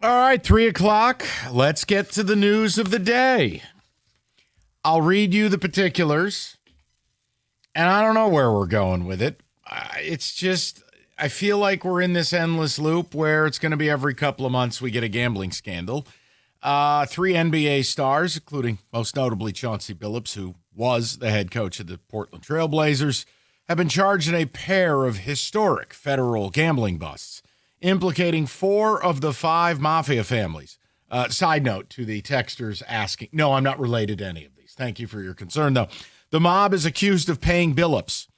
All right, 3 o'clock. Let's get to the news of the day. I'll read you the particulars, and I don't know where we're going with it. It's just, I feel like we're in this endless loop where it's going to be every couple of months we get a gambling scandal. 3 NBA stars, including most notably Chauncey Billups, who was the head coach of the Portland Trail Blazers, have been charged in a pair of historic federal gambling busts, implicating 4 of the 5 mafia families. Side note to the texters asking, no, I'm not related to any of these. Thank you for your concern, though. The mob is accused of paying Billups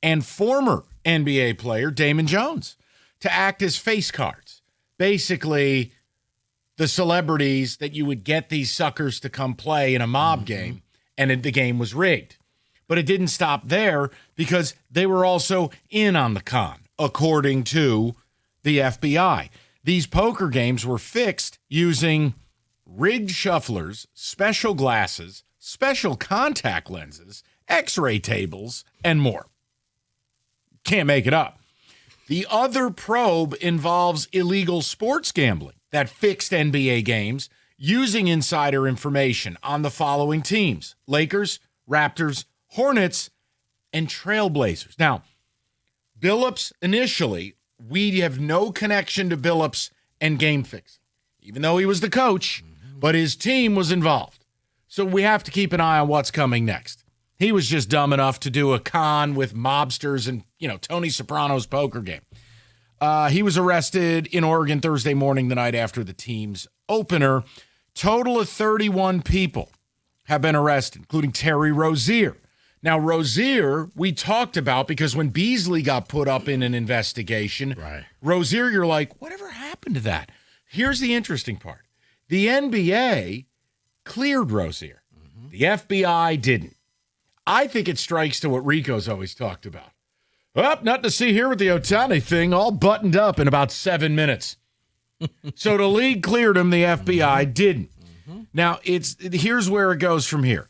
and former NBA player Damon Jones to act as face cards. Basically, the celebrities that you would get these suckers to come play in a mob game, and the game was rigged. But it didn't stop there because they were also in on the con, according to the FBI. These poker games were fixed using rigged shufflers, special glasses, special contact lenses, x-ray tables, and more. Can't make it up. The other probe involves illegal sports gambling that fixed NBA games using insider information on the following teams: Lakers, Raptors, Hornets, and Trailblazers. Now, Billups initially, we have no connection to Billups and game fixing, even though he was the coach, but his team was involved. So we have to keep an eye on what's coming next. He was just dumb enough to do a con with mobsters and, Tony Soprano's poker game. He was arrested in Oregon Thursday morning, the night after the team's opener. Total of 31 people have been arrested, including Terry Rozier. Now, Rozier, we talked about because when Beasley got put up in an investigation, right. Rozier, you're like, whatever happened to that? Here's the interesting part. The NBA cleared Rozier. The FBI didn't. I think it strikes to what Rico's always talked about. Nothing to see here with the Ohtani thing, all buttoned up in about 7 minutes. So the league cleared him, the FBI didn't. Now, here's where it goes from here.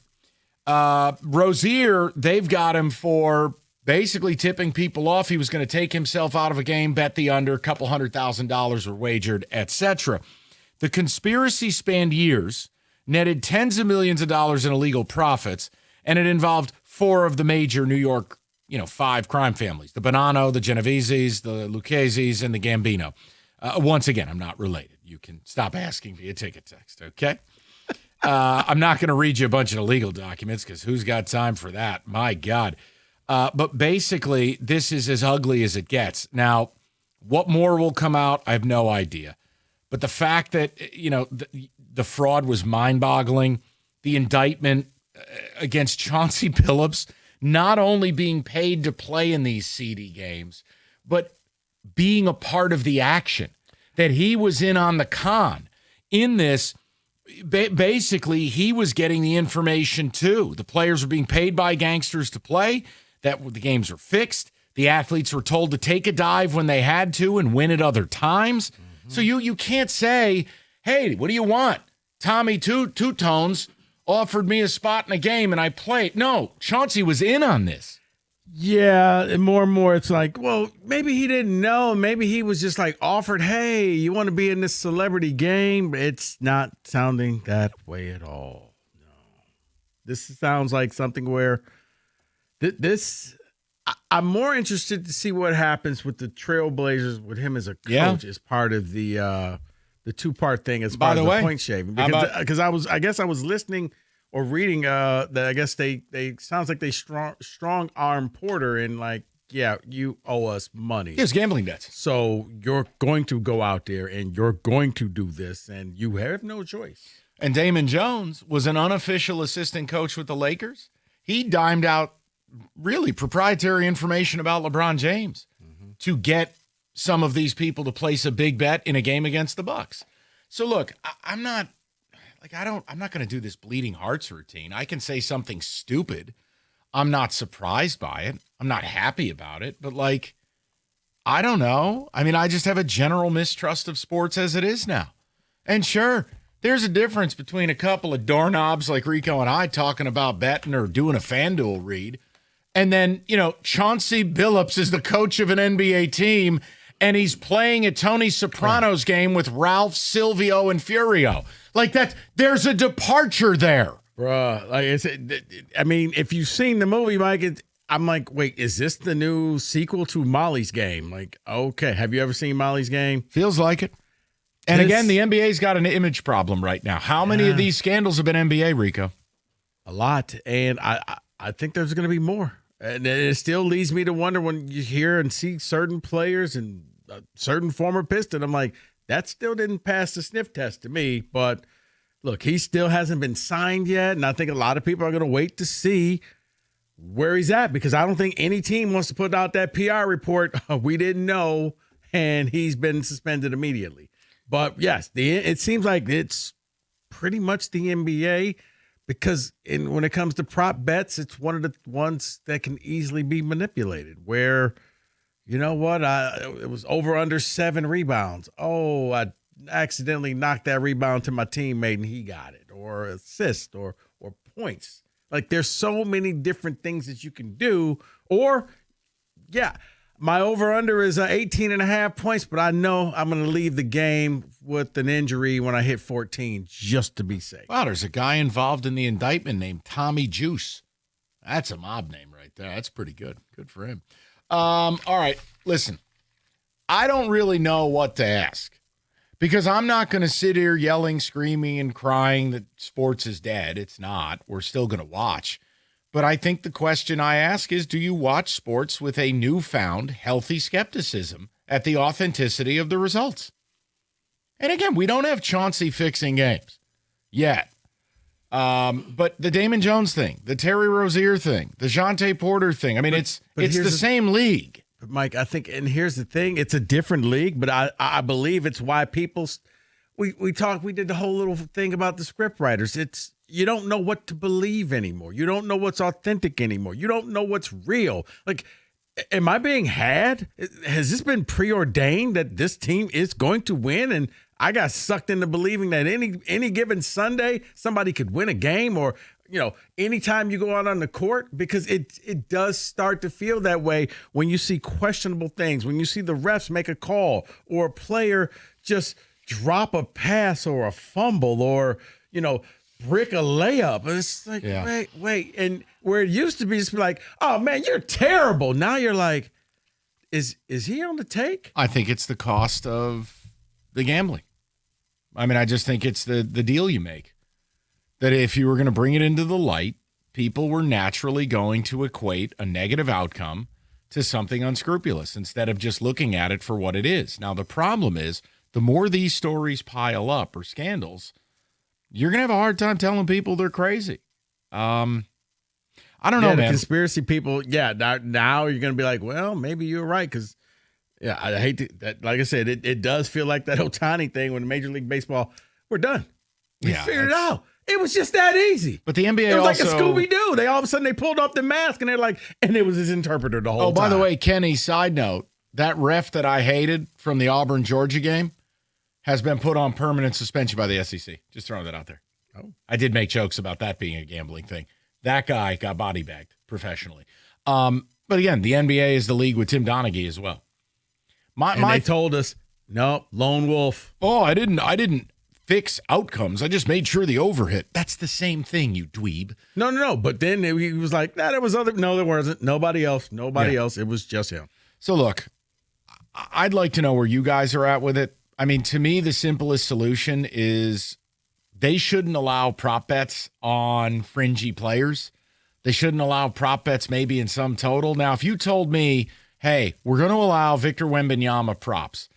Rozier, they've got him for basically tipping people off. He was going to take himself out of a game, bet the under, $200,000 were wagered, etc. The conspiracy spanned years, netted tens of millions of dollars in illegal profits, and it involved 4 of the major New York, 5 crime families: the Bonanno, the Genoveses, the Lucchese's, and the Gambino. Once again, I'm not related. You can stop asking via ticket text, okay? I'm not going to read you a bunch of illegal documents because who's got time for that? My God. But basically, this is as ugly as it gets. Now, what more will come out? I have no idea. But the fact that, the fraud was mind-boggling. The indictment against Chauncey Billups, not only being paid to play in these seedy games, but being a part of the action, that he was in on the con. In this, basically, he was getting the information too. The players were being paid by gangsters to play, that the games were fixed. The athletes were told to take a dive when they had to and win at other times. So you can't say, hey, what do you want? Tommy Two-Tones offered me a spot in a game and I played. No, Chauncey was in on this. Yeah, and more, it's like, well, maybe he didn't know. Maybe he was just like offered, hey, you want to be in this celebrity game? It's not sounding that way at all. No. This sounds like something where I'm more interested to see what happens with the Trailblazers with him as a coach as part of the 2-part thing as part of the point shaving. Because I guess I was listening or reading that I guess they sounds like they strong arm Porter and like, yeah, you owe us money. Yes, gambling debts. So you're going to go out there and you're going to do this and you have no choice. And Damon Jones was an unofficial assistant coach with the Lakers. He dimed out really proprietary information about LeBron James to get some of these people to place a big bet in a game against the Bucks. So look, I'm not going to do this bleeding hearts routine. I can say something stupid. I'm not surprised by it. I'm not happy about it, but I don't know. I mean, I just have a general mistrust of sports as it is now. And sure, there's a difference between a couple of doorknobs like Rico and I talking about betting or doing a FanDuel read. And then, Chauncey Billups is the coach of an NBA team and he's playing a Tony Soprano's game with Ralph, Silvio, and Furio. Like that, there's a departure there. Bruh, like I said, I mean, if you've seen the movie, Mike, I'm like, wait, is this the new sequel to Molly's Game? Like, okay, have you ever seen Molly's Game? Feels like it. And again, the NBA's got an image problem right now. How many of these scandals have been NBA, Rico? A lot, and I think there's going to be more. And it still leads me to wonder when you hear and see certain players and certain former Piston, I'm like, that still didn't pass the sniff test to me, but look, he still hasn't been signed yet, and I think a lot of people are going to wait to see where he's at because I don't think any team wants to put out that PR report, we didn't know, and he's been suspended immediately. But, yes, it seems like it's pretty much the NBA because when it comes to prop bets, it's one of the ones that can easily be manipulated where, you know what, it was over under 7 rebounds. Oh, I accidentally knocked that rebound to my teammate and he got it, or assist or points. Like there's so many different things that you can do. Or my over under is 18.5 points, but I know I'm going to leave the game with an injury when I hit 14 just to be safe. Wow, there's a guy involved in the indictment named Tommy Juice. That's a mob name right there. That's pretty good. Good for him. All right, listen, I don't really know what to ask. Because I'm not going to sit here yelling, screaming, and crying that sports is dead. It's not. We're still going to watch. But I think the question I ask is, do you watch sports with a newfound healthy skepticism at the authenticity of the results? And again, we don't have Chauncey fixing games yet. But the Damon Jones thing, the Terry Rozier thing, the Jonte Porter thing, I mean, it's the same league. Mike, I think, and here's the thing, it's a different league, but I believe it's why people, we did the whole little thing about the script writers. It's, you don't know what to believe anymore. You don't know what's authentic anymore. You don't know what's real. Like, am I being had? Has this been preordained that this team is going to win? And I got sucked into believing that any given Sunday, somebody could win a game or, you know, anytime you go out on the court, because it does start to feel that way when you see questionable things, when you see the refs make a call or a player just drop a pass or a fumble or, you know, brick a layup. And it's like, wait. And where it used to be just like, oh, man, you're terrible. Now you're like, is he on the take? I think it's the cost of the gambling. I mean, I just think it's the deal you make. That if you were going to bring it into the light, people were naturally going to equate a negative outcome to something unscrupulous instead of just looking at it for what it is. Now, the problem is the more these stories pile up or scandals, you're going to have a hard time telling people they're crazy. I don't know, man. The conspiracy people, now you're going to be like, well, maybe you're right because, I hate to, that. Like I said, it does feel like that Ohtani thing when Major League Baseball, we're done. We figured it out. It was just that easy. But the NBA it was also, like a Scooby-Doo. They all of a sudden they pulled off the mask and they're like, and it was his interpreter the whole time. Oh, by the way, Kenny, side note, that ref that I hated from the Auburn-Georgia game has been put on permanent suspension by the SEC. Just throwing that out there. Oh, I did make jokes about that being a gambling thing. That guy got body bagged professionally. But again, the NBA is the league with Tim Donaghy as well. They told us, nope, lone wolf. Oh, I didn't fix outcomes. I just made sure the over hit. That's the same thing, you dweeb. No. But then he was like, there was other. No, there wasn't. Nobody else. It was just him. So look, I'd like to know where you guys are at with it. I mean, to me, the simplest solution is they shouldn't allow prop bets on fringy players. They shouldn't allow prop bets maybe in some total. Now, if you told me, hey, we're going to allow Victor Wembanyama props,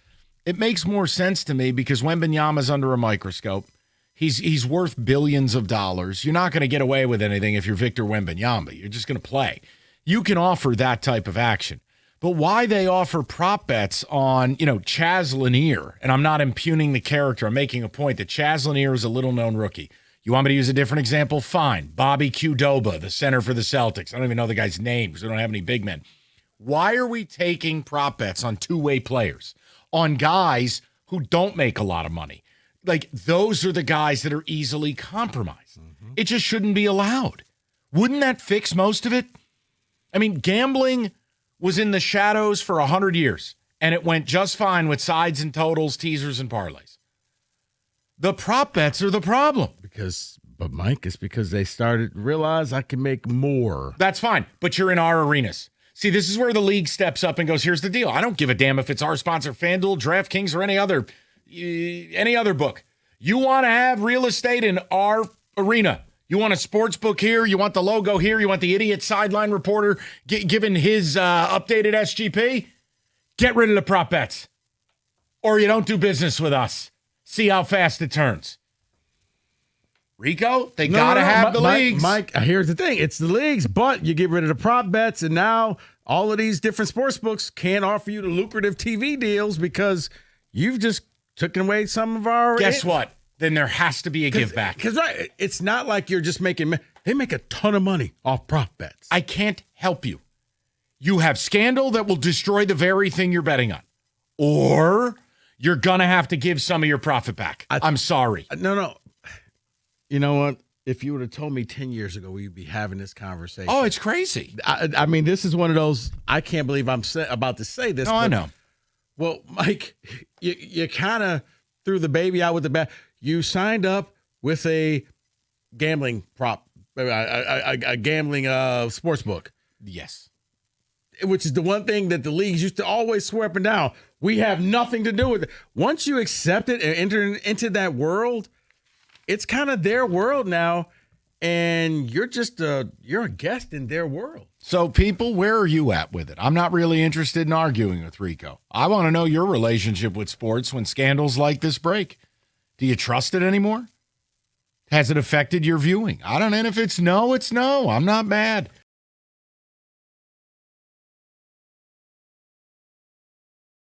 it makes more sense to me because Wembanyama's under a microscope. He's worth billions of dollars. You're not going to get away with anything if you're Victor Wembanyama. You're just going to play. You can offer that type of action. But why they offer prop bets on, Chaz Lanier, and I'm not impugning the character. I'm making a point that Chaz Lanier is a little-known rookie. You want me to use a different example? Fine. Bobby Qdoba, the center for the Celtics. I don't even know the guy's name because we don't have any big men. Why are we taking prop bets on two-way players? On guys who don't make a lot of money. Like, those are the guys that are easily compromised. Mm-hmm. It just shouldn't be allowed. Wouldn't that fix most of it? I mean, gambling was in the shadows for 100 years, and it went just fine with sides and totals, teasers, and parlays. The prop bets are the problem. But Mike, it's because they started to realize I can make more. That's fine, but you're in our arenas. See, this is where the league steps up and goes, here's the deal. I don't give a damn if it's our sponsor, FanDuel, DraftKings, or any other book. You want to have real estate in our arena. You want a sports book here. You want the logo here. You want the idiot sideline reporter giving his updated SGP. Get rid of the prop bets, or you don't do business with us. See how fast it turns. Rico, they got to have the leagues. Mike, here's the thing. It's the leagues, but you get rid of the prop bets, and now all of these different sports books can't offer you the lucrative TV deals because you've just taken away some of our... Guess what? Then there has to be a give back. Because right, it's not like you're just making... They make a ton of money off prop bets. I can't help you. You have scandal that will destroy the very thing you're betting on. Or you're going to have to give some of your profit back. I'm sorry. No. You know what? If you would have told me 10 years ago, we'd be having this conversation. Oh, it's crazy. I mean, this is one of those, I can't believe I'm about to say this. No, I know. Well, Mike, you kind of threw the baby out with the bath. You signed up with a gambling a gambling sports book. Yes. Which is the one thing that the leagues used to always swear up and down. We have nothing to do with it. Once you accept it and enter into that world, it's kind of their world now, and you're a guest in their world. So, people, where are you at with it? I'm not really interested in arguing with Rico. I want to know your relationship with sports when scandals like this break. Do you trust it anymore? Has it affected your viewing? I don't know. And if it's no, it's no. I'm not mad.